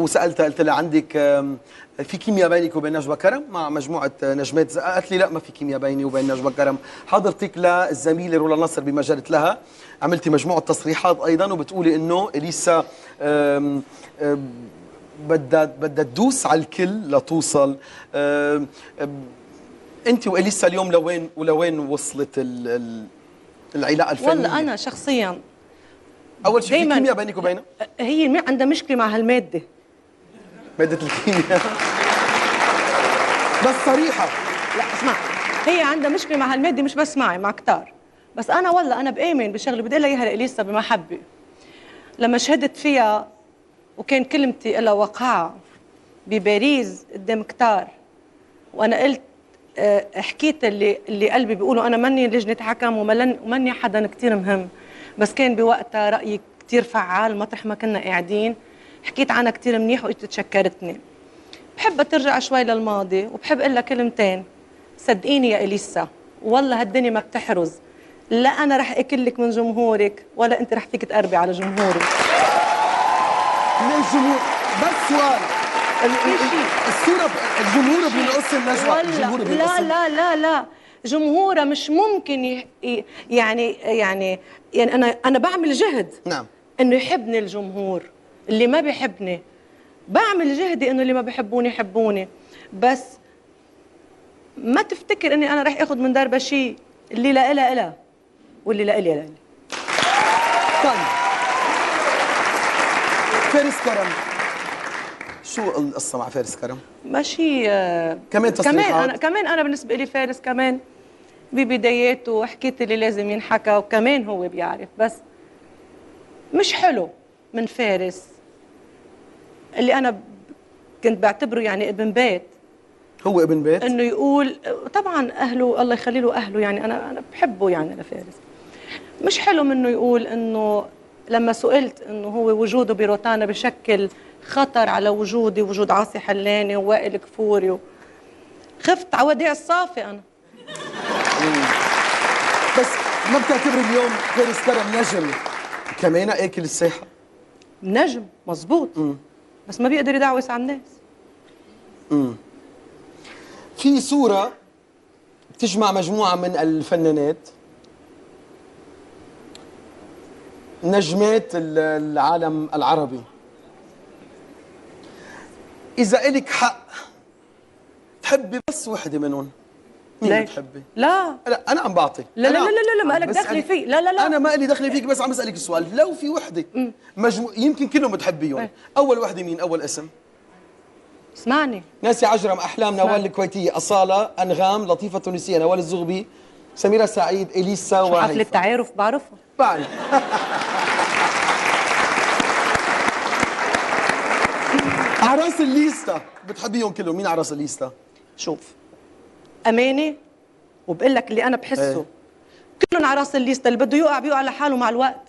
وسالتها قلت لها عندك في كيمياء بينك وبين نجوى كرم مع مجموعه نجمات؟ قالت لي لا ما في كيمياء بيني وبين نجوى كرم. حضرتك للزميله رولا نصر بمجله لها عملتي مجموعه تصريحات ايضا وبتقولي انه اليسا بدها تدوس على الكل لتوصل. انت واليسا اليوم لوين وصلت العلاقه الفنيه؟ والله انا شخصيا اول شيء في كيمياء بينك وبينها؟ هي عندها مشكله مع هالماده، ماده الكيمياء. بس صريحه. لا اسمع، هي عندها مشكله مع هالماده مش بس معي، مع كتار. بس انا والله انا بآمن بشغله بدي لها اياها لإليسا بمحبه. لما شهدت فيها وكان كلمتي لها وقعها بباريس قدام كتار، وانا قلت حكيت اللي قلبي بيقولوا. انا ماني لجنه حكم وماني حدا كثير مهم، بس كان بوقتها رايي كثير فعال مطرح ما كنا قاعدين. حكيت عنها كثير منيح واجت تشكرتني. بحب ترجع شوي للماضي وبحب اقول لها كلمتين. صدقيني يا اليسا والله هالدنيا ما بتحرز، لا انا رح اكلك من جمهورك ولا انت رح فيك تقربي على جمهورك. من الجمهور بس سؤال. الصورة الجمهور بينقص النجوى. الجمهور لا لا لا لا، جمهورها مش ممكن يعني انا بعمل جهد. نعم. انه يحبني الجمهور. اللي ما بيحبني بعمل جهدي انه اللي ما بيحبوني يحبوني، بس ما تفتكر اني انا رح اخذ من دربها شيء. اللي لا إلها إلها واللي لا إلي لا إلي. طيب فارس كرم، شو القصة مع فارس كرم؟ ماشي كمان تصريحات؟ كمان أنا بالنسبة لي فارس كمان ببداياته حكيت اللي لازم ينحكى، وكمان هو بيعرف. بس مش حلو من فارس اللي أنا كنت بعتبره يعني ابن بيت. هو ابن بيت؟ إنه يقول طبعا أهله الله يخلي له أهله، يعني أنا بحبه يعني لفارس. مش حلو منه يقول إنه لما سئلت إنه هو وجوده بروتانا بشكل خطر على وجودي، وجود عاصي حلاني ووائل كفوري، خفت على وديع الصافي أنا. بس ما بتعتبر اليوم فارس كرم نجم كمان آكل الساحة؟ نجم مزبوط. بس ما بيقدر يدعوس على الناس. في صورة بتجمع مجموعة من الفنانات نجمات العالم العربي. إذا إلك حق تحبي بس وحدة منهم، مين بتحبي؟ لا لا أنا عم بعطي. لا لا لا لا لا ما لك دخلي فيه. لا لا لا أنا ما لي دخلي فيك، بس عم بسألك السؤال. لو في وحدة يمكن كلهم بتحبيهم، أول وحدة مين؟ أول اسم؟ اسمعني. ناسي عجرم، أحلام، نوال الكويتية، أصالة، أنغام، لطيفة تونسية، نوال الزغبي، سميرة سعيد، إليسا وهيفا. حفل التعارف بعرفها. بعرف. أعراس الليستا بتحبيهم كلهم، مين أعراس الليستا؟ شوف أمانة وبقول لك اللي أنا بحسه كلهم أعراس الليستا، اللي بده يوقع بيوقع لحاله مع الوقت.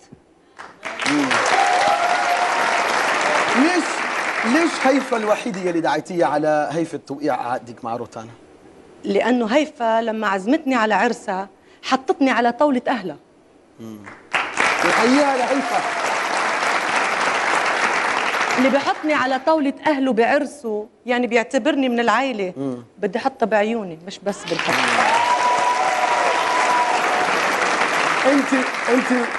ليش هيفا الوحيدة يلي دعيتيها على هيفا توقيع عقدك مع روتانا؟ لأنه هيفا لما عزمتني على عرسها حطتني على طاولة أهلها. نحييها لهيفا. اللي بحطني على طاولة أهله بعرسه يعني بيعتبرني من العائلة. بدي حطها بعيوني مش بس بالحب.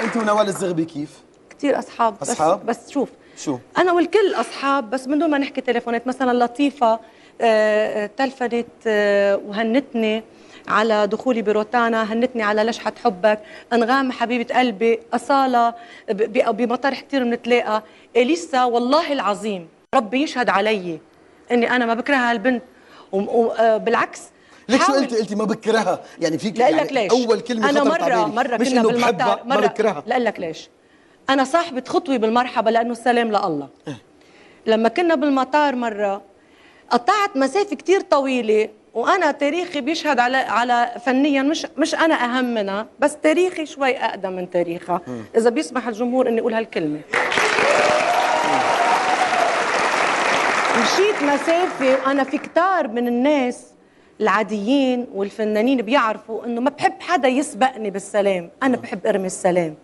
انت ونوال الزغبي كيف؟ كثير أصحاب. بس شوف شو؟ أنا والكل أصحاب، بس من دون ما نحكي تليفونات. مثلا لطيفة تلفنت وهنتني على دخولي بروتانا، هنتني على لشحة حبك. أنغام حبيبة قلبي، أصالة بمطارح كثير بنتلاقى. إليسا والله العظيم ربي يشهد علي إني أنا ما بكرهها هالبنت، وبالعكس. ليك شو قلتي ما بكرهها؟ يعني فيك لا يعني لك ليش؟ أول كلمة أنا خطرت على بالي مرة مش كنا إنه بالمطار ما بكرهها. لا لك ليش؟ أنا صاحبة خطوة بالمرحبا لأنه السلام لله. لما كنا بالمطار مرة قطعت مسافة كتير طويلة، وأنا تاريخي بيشهد على فنيا مش أنا أهم منها، بس تاريخي شوي أقدم من تاريخها، إذا بيسمح الجمهور إني أقول هالكلمة. مشيت مسافة، وأنا في كتار من الناس العاديين والفنانين بيعرفوا إنه ما بحب حدا يسبقني بالسلام، أنا بحب أرمي السلام.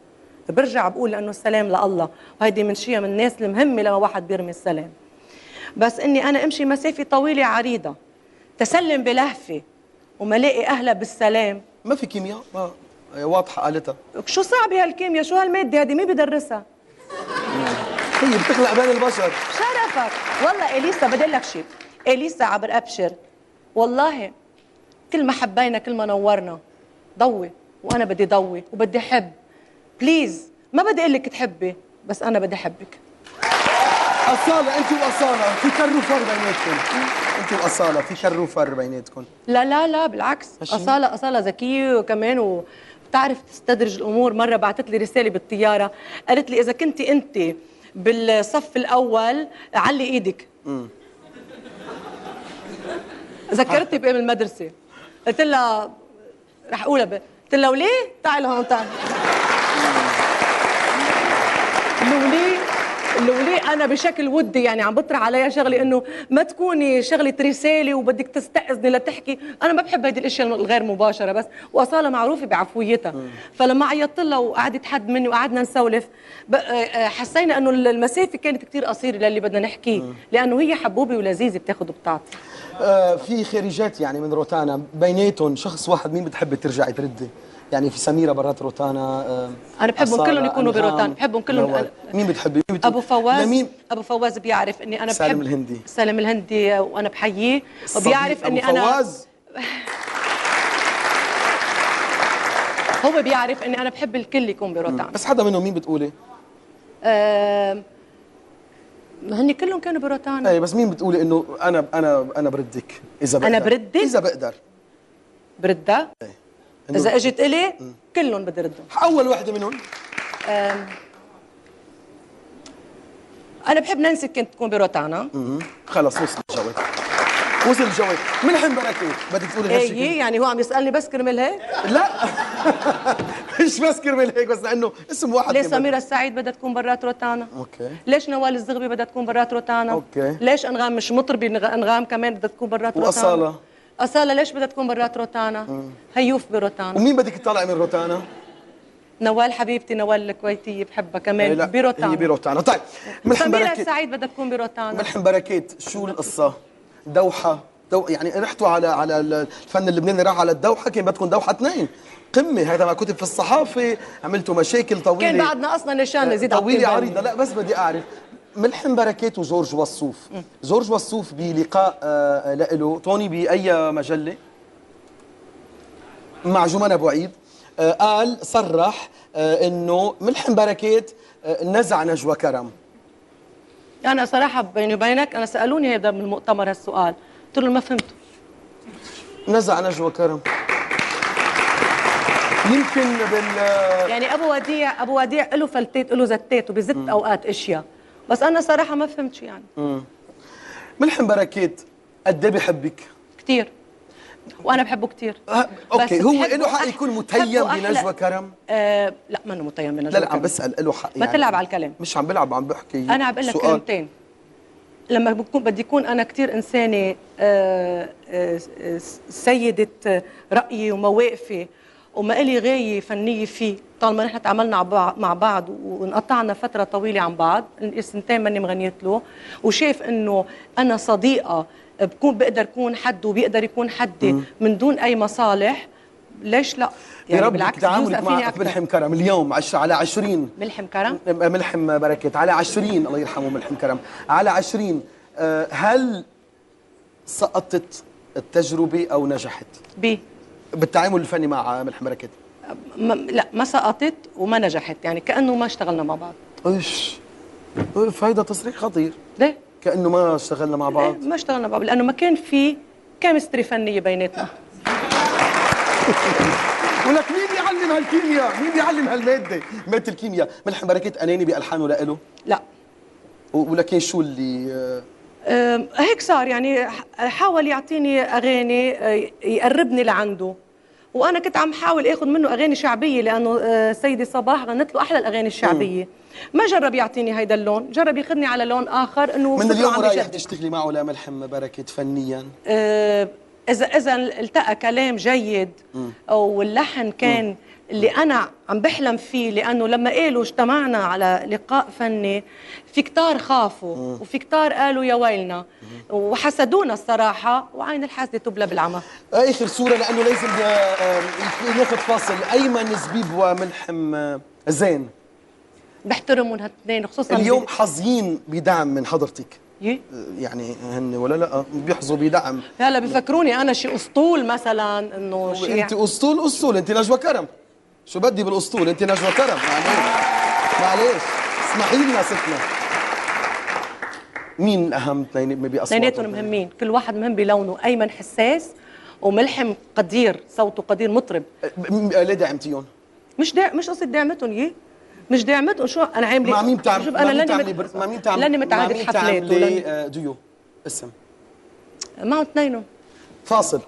برجع بقول لأنه السلام لله، وهيدي من شيء من الناس المهمة لما واحد بيرمي السلام. بس اني انا امشي مسافه طويله عريضه تسلم بلهفه وما لاقي اهلها بالسلام. ما في كيمياء، ما واضحه قالتها. شو صعب هالكيمياء؟ شو هالماده هذه؟ مين بدرسها؟ هي بتخلق بين البشر. شرفك والله. اليسا بدي لك شيء، اليسا عبر ابشر، والله كل ما حبينا كل ما نورنا. ضوي وانا بدي ضوي وبدي احب. بليز ما بدي اقول لك تحبي، بس انا بدي احبك. أصالة، أنت وأصالة في كر وفر بيناتكم. أنت وأصالة في كر وفر بيناتكم. لا لا لا بالعكس، أصالة ذكية وكمان وبتعرف تستدرج الأمور. مرة بعثت لي رسالة بالطيارة قالت لي إذا كنتي أنت بالصف الأول علي إيدك. ذكرتني بأيام المدرسة. قلت لها رح أقولها قلت لها وليه؟ تعي لهون تعي. وليه انا بشكل ودي يعني عم بطرح عليها شغله انه ما تكوني شغله رساله وبدك تستأذني لتحكي. انا ما بحب هيدي الاشياء الغير مباشره. بس واصاله معروفه بعفويتها. فلما عيطت لها وقعدت حد مني وقعدنا نسولف حسينا انه المسافه كانت كثير قصيره للي بدنا نحكيه، لانه هي حبوبه ولذيذه بتاخذ وبتعطي. في خارجات يعني من روتانا بيناتهم شخص واحد مين بتحبي ترجعي تردي؟ يعني في سميرة برات روتانا. انا بحبهم كلهم يكونوا بروتانا، بحبهم كلهم. مين بتحبي؟ ابو فواز. لمين؟ ابو فواز بيعرف اني انا بحب سالم الهندي. سالم الهندي وانا بحييه، وبيعرف اني انا ابو فواز هو بيعرف اني انا بحب الكل يكون بروتانا. بس حدا منهم مين بتقولي؟ هن كلهم كانوا بروتانا. اي بس مين بتقولي انه انا بردك اذا بقدر؟ انا بردك اذا بقدر بردها. إذا اجت إلي كلهم بدي ردهم. أول وحدة منهم أنا بحب نانسي كنت تكون بروتانا. خلص وصل الجواب. ملحم بركات بدك تقولي هالشيء؟ ايه يعني هو عم يسألني بس كرمال هيك؟ لا مش بس كرمال هيك، بس لأنه اسم واحد. ليش سميرة السعيد بدها تكون برات روتانا؟ اوكي. ليش نوال الزغبي بدها تكون برات روتانا؟ اوكي. ليش أنغام مش مطربي أنغام كمان بدها تكون برات روتانا؟ أصالة ليش بدها تكون برات روتانا؟ هيوف بروتانا. ومين بدك تطلعي من روتانا؟ نوال حبيبتي، نوال الكويتية بحبها كمان بروتانا. هي بروتانا. طيب سميرة السعيد بدها تكون بروتانا. ملحم بركات شو القصة؟ دوحة يعني رحتوا على الفن اللبناني، راح على الدوحة، كان بدكم دوحة اثنين قمة. هذا ما كتب في الصحافة، عملتوا مشاكل طويلة، كان بعدنا أصلا نشان نزيد طويلة عريضة. لا بس بدي أعرف ملحم بركات وجورج وصوف. جورج وصوف بلقاء له توني بأي مجلة مع جمان أبو عيد قال صرح إنه ملحم بركات نزع نجوى كرم. أنا صراحة بيني وبينك أنا سألوني هذا من المؤتمر هالسؤال، قلت لهم ما فهمته. نزع نجوى كرم يمكن يعني أبو وديع له فلتات له زتات وبزت أوقات أشياء، بس أنا صراحة ما فهمت يعني. ملحم بركات قد ايه بحبك؟ كثير، وأنا بحبه كثير. اوكي، هو له حق يكون متيم بنجوى كرم؟ لا منه متيم بنجوى كرم. لا عم بسأل، له حق يعني. ما تلعب على الكلام. مش عم بلعب، عم بحكي. أنا عم بقول لك كلمتين. لما بدي يكون أنا كثير إنسانة سيدة رأيي ومواقفي وما إلي غاية فنية فيه، طالما نحن تعاملنا مع بعض وانقطعنا فترة طويلة عن بعض، سنتين ماني مغنيت له، وشايف إنه أنا صديقة بقدر أكون حد وبيقدر يكون حدي من دون أي مصالح، ليش لا؟ يعني بالعكس تعاملك مع ملحم كرم اليوم على 20 ملحم كرم؟ ملحم بركات على 20 الله يرحمه ملحم كرم على 20، هل سقطت التجربة أو نجحت؟ بالتعامل الفني مع ملحم بركات؟ لا ما سقطت وما نجحت، يعني كأنه ما اشتغلنا مع بعض. ايش؟ هيدا تصريح خطير. ليه؟ كأنه ما اشتغلنا مع بعض؟ ما اشتغلنا مع بعض لأنه ما كان في كيمستري فنية بيناتنا. ولك مين بيعلم هالكيمياء؟ مين بيعلم هالمادة؟ مادة الكيمياء. ملحم بركات أناني بألحانه لإله؟ لا. ولكن شو اللي هيك صار، يعني حاول يعطيني أغاني يقربني لعنده، وأنا كنت عم حاول آخذ منه أغاني شعبية لأنه سيدي صباح غنت له أحلى الأغاني الشعبية. ما جرب يعطيني هيدا اللون، جرب ياخذني على لون آخر. إنه من اليوم رايح تشتغلي معه لملحم بركات فنيا؟ إذا التقى كلام جيد واللحن كان اللي انا عم بحلم فيه، لانه لما قالوا اجتمعنا على لقاء فني في كتار خافوا وفي كتار قالوا يا ويلنا وحسدونا الصراحه، وعين الحاسده تبلى بالعمى. اخر صوره لانه لازم ناخذ فاصل. ايمن زبيب وملحم زين بحترمهم هالاثنين خصوصا اليوم حظيين بدعم من حضرتك. يعني هن ولا لا بيحظوا بدعم؟ هلا بفكروني انا شي اسطول مثلا، انه شيء. انت اسطول، انت نجوى كرم. شو بدي بالاسطول؟ انت نجوى كرم. معلش اسمحي لنا ستنا. مين الاهم اثنين باصواتهم؟ اثنيناتهم مهمين، كل واحد مهم بلونه. ايمن حساس وملحم قدير، صوته قدير مطرب. ليه دعمتيهم؟ مش قصدي دعمتهم مش دعمتهم. شو انا عامله مع مين بتعمل؟ شوف انا لاني متعهده بحفلات ديو اسم معه اثنينهم. فاصل.